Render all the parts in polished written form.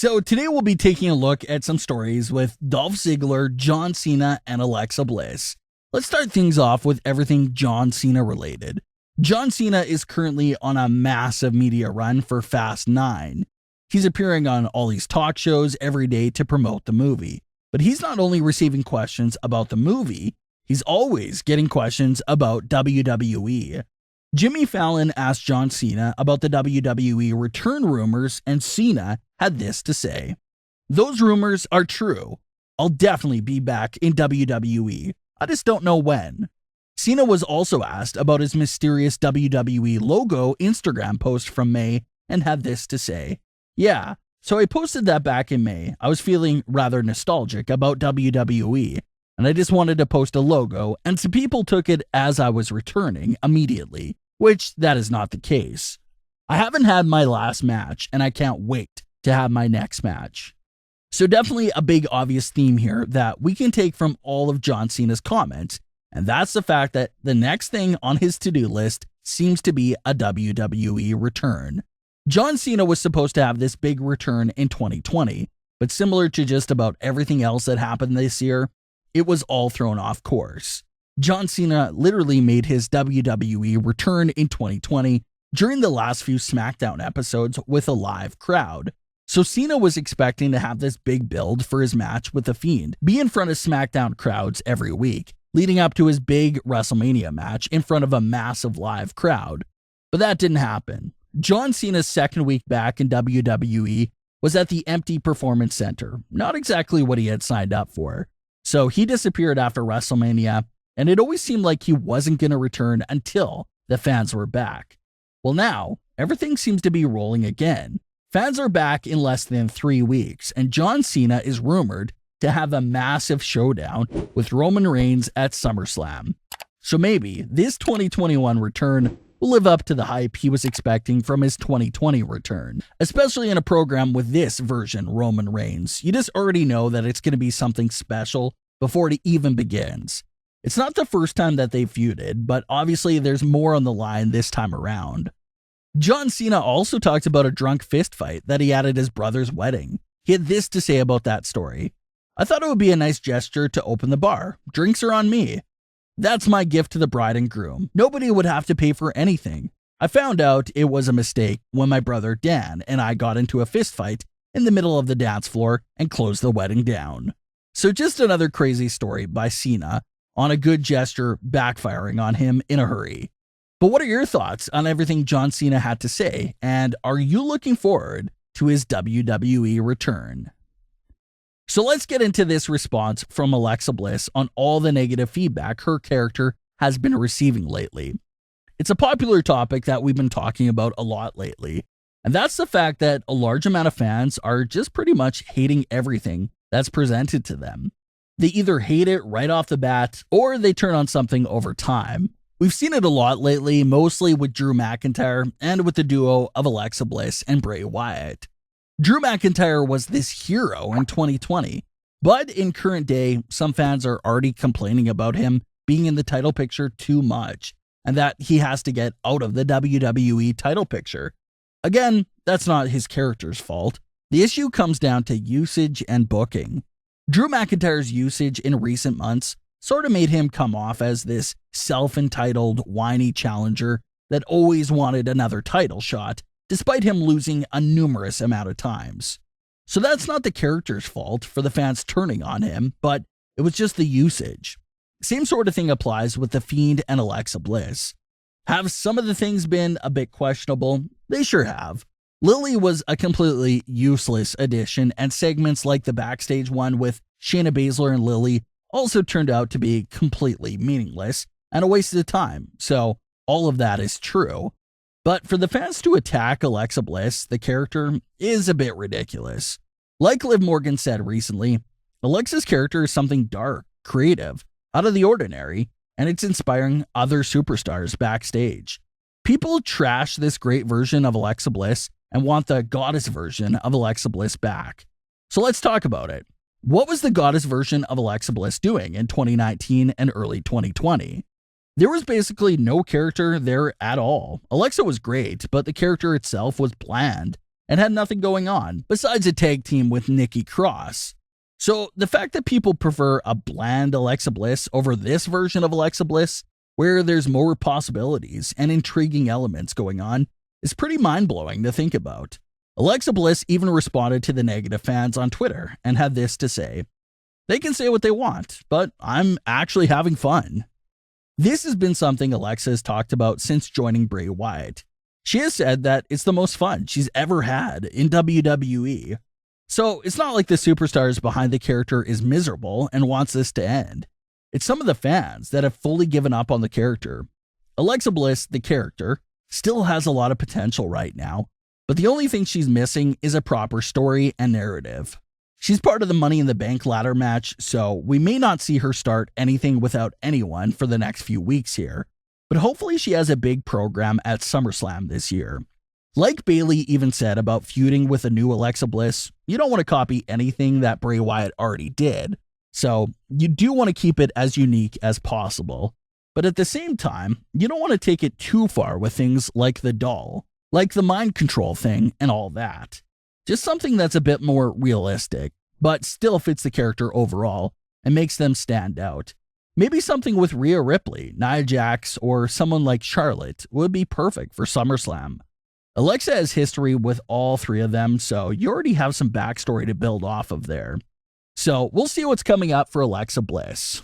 So today we'll be taking a look at some stories with Dolph Ziggler, John Cena, and Alexa Bliss. Let's start things off with everything John Cena related. John Cena is currently on a massive media run for Fast 9. He's appearing on all these talk shows every day to promote the movie. But he's not only receiving questions about the movie, he's always getting questions about WWE. Jimmy Fallon asked John Cena about the WWE return rumors, and Cena had this to say. "Those rumors are true. I'll definitely be back in WWE. I just don't know when." Cena was also asked about his mysterious WWE logo Instagram post from May and had this to say. "Yeah, so I posted that back in May. I was feeling rather nostalgic about WWE, and I just wanted to post a logo, and some people took it as I was returning immediately, which that is not the case. I haven't had my last match, and I can't wait to have my next match." So definitely a big obvious theme here that we can take from all of John Cena's comments, and that's the fact that the next thing on his to-do list seems to be a WWE return. John Cena was supposed to have this big return in 2020, but similar to just about everything else that happened this year, it was all thrown off course. John Cena literally made his WWE return in 2020 during the last few SmackDown episodes with a live crowd. So Cena was expecting to have this big build for his match with The Fiend, be in front of SmackDown crowds every week, leading up to his big WrestleMania match in front of a massive live crowd. But that didn't happen. John Cena's second week back in WWE was at the empty Performance Center, not exactly what he had signed up for. So he disappeared after WrestleMania, and it always seemed like he wasn't going to return until the fans were back. Well, now, everything seems to be rolling again. Fans are back in less than 3 weeks, and John Cena is rumored to have a massive showdown with Roman Reigns at SummerSlam. So maybe this 2021 return will live up to the hype he was expecting from his 2020 return, especially in a program with this version Roman Reigns. You just already know that it's going to be something special before it even begins. It's not the first time that they've feuded, but obviously there's more on the line this time around. John Cena also talked about a drunk fist fight that he had at his brother's wedding. He had this to say about that story. "I thought it would be a nice gesture to open the bar. Drinks are on me. That's my gift to the bride and groom. Nobody would have to pay for anything. I found out it was a mistake when my brother Dan and I got into a fist fight in the middle of the dance floor and closed the wedding down." So just another crazy story by Cena on a good gesture backfiring on him in a hurry. But what are your thoughts on everything John Cena had to say, and are you looking forward to his WWE return? So let's get into this response from Alexa Bliss on all the negative feedback her character has been receiving lately. It's a popular topic that we've been talking about a lot lately, and that's the fact that a large amount of fans are just pretty much hating everything that's presented to them. They either hate it right off the bat, or they turn on something over time. We've seen it a lot lately, mostly with Drew McIntyre and with the duo of Alexa Bliss and Bray Wyatt. Drew McIntyre was this hero in 2020, but in current day, some fans are already complaining about him being in the title picture too much, and that he has to get out of the WWE title picture. Again, that's not his character's fault. The issue comes down to usage and booking. Drew McIntyre's usage in recent months sort of made him come off as this self-entitled, whiny challenger that always wanted another title shot, despite him losing a numerous amount of times. So that's not the character's fault for the fans turning on him, but it was just the usage. Same sort of thing applies with The Fiend and Alexa Bliss. Have some of the things been a bit questionable? They sure have. Lily was a completely useless addition, and segments like the backstage one with Shayna Baszler and Lily also turned out to be completely meaningless and a waste of time, so all of that is true. But for the fans to attack Alexa Bliss, the character, is a bit ridiculous. Like Liv Morgan said recently, Alexa's character is something dark, creative, out of the ordinary, and it's inspiring other superstars backstage. People trash this great version of Alexa Bliss and want the goddess version of Alexa Bliss back. So let's talk about it. What was the goddess version of Alexa Bliss doing in 2019 and early 2020? There was basically no character there at all. Alexa was great, but the character itself was bland. and had nothing going on besides a tag team with Nikki Cross. So the fact that people prefer a bland Alexa Bliss over this version of Alexa Bliss, where there's more possibilities and intriguing elements going on, is pretty mind-blowing to think about. Alexa Bliss even responded to the negative fans on Twitter and had this to say: "They can say what they want, but I'm actually having fun." This has been something Alexa has talked about since joining Bray Wyatt. She has said that it's the most fun she's ever had in WWE. So it's not like the superstars behind the character is miserable and wants this to end. It's some of the fans that have fully given up on the character. Alexa Bliss, the character, still has a lot of potential right now, but the only thing she's missing is a proper story and narrative. She's part of the Money in the Bank ladder match, so we may not see her start anything without anyone for the next few weeks here, but hopefully she has a big program at SummerSlam this year. Like Bayley even said about feuding with a new Alexa Bliss, you don't want to copy anything that Bray Wyatt already did, so you do want to keep it as unique as possible. But at the same time, you don't want to take it too far with things like the doll, like the mind control thing and all that. Just something that's a bit more realistic, but still fits the character overall and makes them stand out. Maybe something with Rhea Ripley, Nia Jax, or someone like Charlotte would be perfect for SummerSlam. Alexa has history with all three of them, so you already have some backstory to build off of there. So we'll see what's coming up for Alexa Bliss.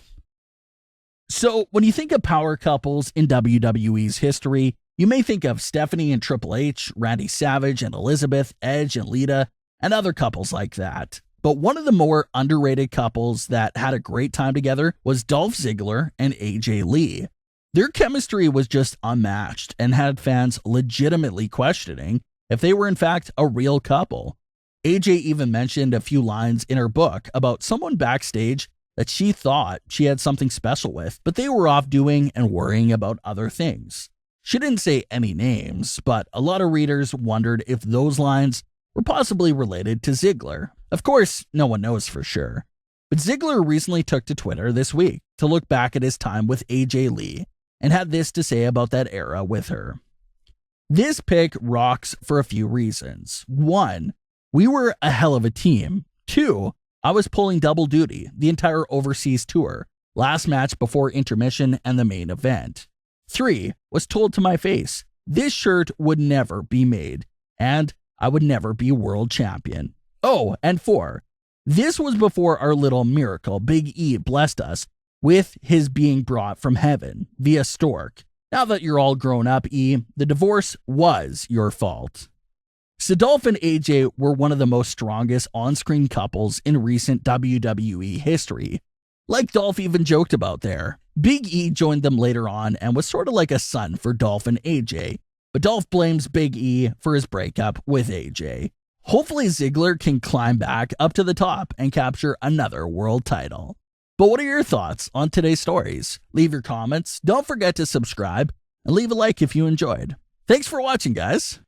So when you think of power couples in WWE's history, you may think of Stephanie and Triple H, Randy Savage and Elizabeth, Edge and Lita, and other couples like that. But one of the more underrated couples that had a great time together was Dolph Ziggler and AJ Lee. Their chemistry was just unmatched and had fans legitimately questioning if they were in fact a real couple. AJ even mentioned a few lines in her book about someone backstage that she thought she had something special with, but they were off doing and worrying about other things. She didn't say any names, but a lot of readers wondered if those lines were possibly related to Ziggler. Of course, no one knows for sure. But Ziggler recently took to Twitter this week to look back at his time with AJ Lee and had this to say about that era with her. "This pick rocks for a few reasons. 1, we were a hell of a team. 2, I was pulling double duty the entire overseas tour, last match before intermission and the main event. 3, was told to my face, this shirt would never be made, and I would never be world champion. Oh, and 4, this was before our little miracle Big E blessed us with his being brought from heaven via stork. Now that you're all grown up, E, the divorce was your fault." So Dolph and AJ were one of the most strongest on-screen couples in recent WWE history. Like Dolph even joked about there, Big E joined them later on and was sort of like a son for Dolph and AJ, but Dolph blames Big E for his breakup with AJ. Hopefully Ziggler can climb back up to the top and capture another world title. But what are your thoughts on today's stories? Leave your comments, don't forget to subscribe, and leave a like if you enjoyed. Thanks for watching, guys.